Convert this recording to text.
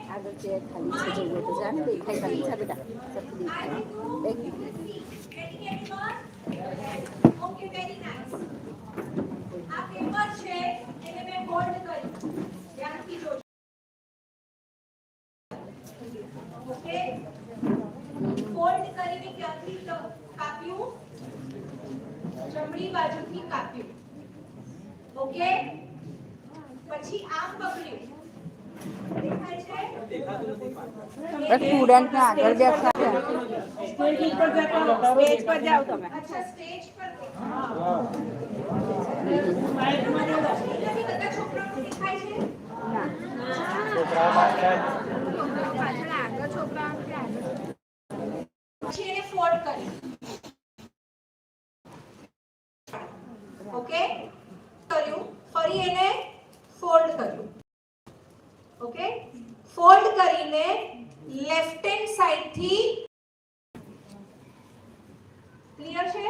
આગળ ચેર ખાલી છે જોઈએ તો જાને દેખાય ખાલી છે બેટા સરખું દેખાય એક ઓકે વેરી નાઇસ આ પેપર છે એને મેં ફોલ્ડ કર્યું ધ્યાનથી જોજો ઓકે ફોલ્ડ કરીને ક્યાંથી કાપ્યું જમણી બાજુથી કાપ્યું ઓકે પછી આમ પકડ્યું દેખાય છે સ્ટુડન્ટ ને આગળ બેઠા છે સ્ટેજ પર જાઓ તમે અચ્છા સ્ટેજ પર બધા છોકરાઓ દેખાય છે પછી એને ફોલ્ડ કરી ઓકે કર્યું ફરી એને ફોલ્ડ કર્યું ઓકે ફોલ્ડ કરીને લેફ્ટ હેન્ડ સાઈડ થી ક્લિયર છે